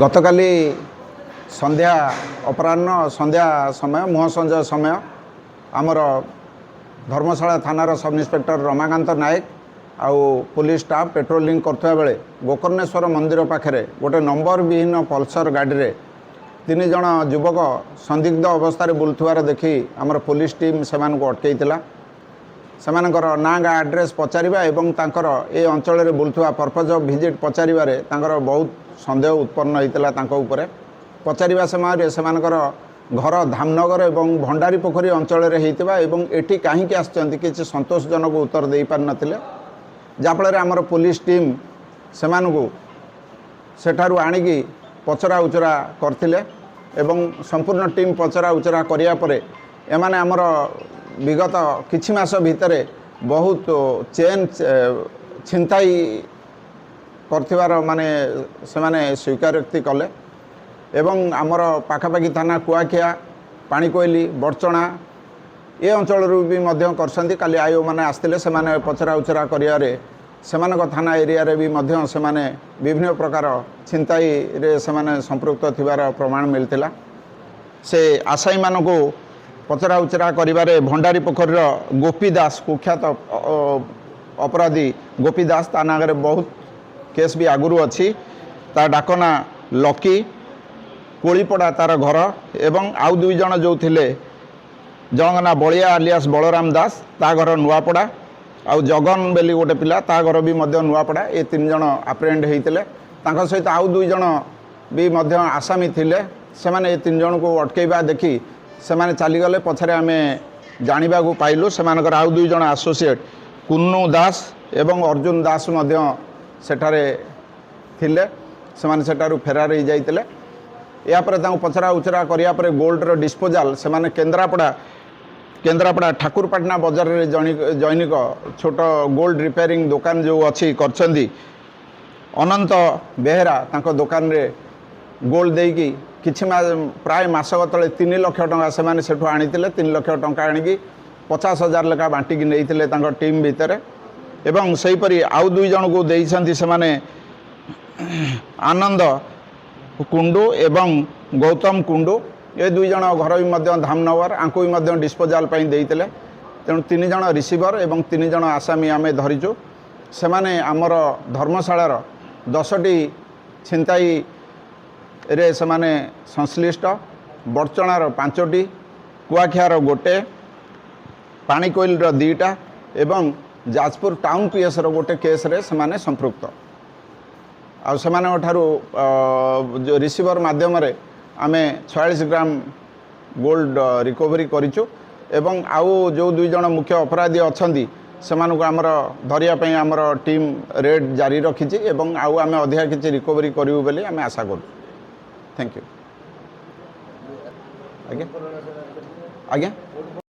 गतकाली संध्या अपराह्न संध्या समय मुहसंज समय आमर धर्मशाला थानार सब इन्स्पेक्टर रमाकांत नायक आउ पुलिस स्टाफ पेट्रोलिंग करथुआ बेले गोकर्णेश्वर मंदिर पाखे गोटे नंबर विहीन पल्सर गाड़ी रे 3 जन युवक संदिग्ध अवस्था बुलुवार देखी आमर पुलिस टीम से अटकईला सेमानकर ना गा एड्रेस पचारिबा एवं तांकर ए अंचल रे बुलुवा पर्पज ऑफ विजिट पचारिबारे तांकर बहुत संदेह उत्पन्न होइतला तांको उपरे पचारिबा समय सेमानकर घर धामनगर एवं भंडारी पोखरी अंचल रे हेइतिबा एवं एठी काहींकि आछंती किछि संतोषजनक उत्तर देई पार नथिले जाफଳରେ आमर पुलिस टीम सेमानकु सेठारु आनिकी पचरा उचरा करथिले एवं संपूर्ण टीम पचरा उचरा करिया परे एमाने आमर विगत किछि मास भितरे बहुत चेन छिनताई करथिबार माने सेमाने स्वीकारोक्ति कले एवं आमर पाखापाखि थाना कुआखिया पाणीकोइली बड़चणा ए अंचल भी मध्य करसंती काली आयो माने आस्तिले सेमाने पचरा उचरा करियारे सेमानक थाना एरिया रे भी मध्य सेमाने विभिन्न प्रकार छिनताई रे सेमाने संपृक्त थिबार प्रमाण मिलथिला से आसाई मानको पचरा उचरा करिबारे भंडारी पोखरीर गोपी दास कुख्यात अपराधी गोपी दास ता नागरे बहुत केस भी आगुरु अच्छी ता डाकना लकी कोड़ीपड़ा तार घर एवं आउ 2 जन जो थिले जंगना बलिया आलियास बलराम दास ता घर नुआपड़ा आउ जगन बेली गोटे पिला ता घर भी मध्य नुआपड़ा ए 3 जन आप्रेहेंड होइतिले तांका सहित आउ 2 जन भी मध्य आसामी थिले सेमाने ए 3 जन को अटकेबा देखी सेमाने चलीगले पछरे आमे जानिबा को पाइलु सेमानकर आउ 2 जन एसोसिएट कुन्नू दास एवं अर्जुन दास मध्य सेठारे थिले सेमाने सेठारु फेरार हो जाइतिले या पर पचरा उचरा करिया पर गोल्डर डिस्पोजाल सेमाने केन्द्रापड़ा ठाकुरपाटना बजार रे जैनिक छोट गोल्ड रिपेयरिंग दुकान जो अच्छी करछंदी अनंत बेहरा तांको दुकान रे गोल्ड देकी किछि प्राय मासक तले 3 लाख टंका सेमाने सेठु आनितिले 3 लाख टंका आनिकी 50,000 लेखा बांटिकी नैथिले तांको टीम भितर एवं सेहीपरि आउ 2 जन को देइछंती सेमाने आनंद कुंडू एवं गौतम कुंडू ए 2 जन घर भी मध्य धामनगर आंको भी मध्य डिस्पोजाल पई देइतिले तेणु 3 जन रिसीवर एवं 3 जन आसामी आमे धरिचु सेमाने आमर धर्मशालार 10टी छिनताई रे सेमाने संश्लिष्ट बड़चणार 5टी कुआखियार 1 पाणीकोइल 2टा एवं जाजपुर टाउन पीएस गोटे केस रे सेमाने संपृक्त आ सेमाने ठारू जो रिसीवर माध्यम रे आमे 46 ग्राम गोल्ड रिकवरी करिचु एवं आउ जो 2 जन मुख्य अपराधी अछंती सेमानकु आमर धरिया पई आमर टीम रेड जारी रखिछि एवं आउ आमे अधिका किछि रिकवरी करिवु बोली आमे आशा करू। Thank you. आज्ञा आज्ञा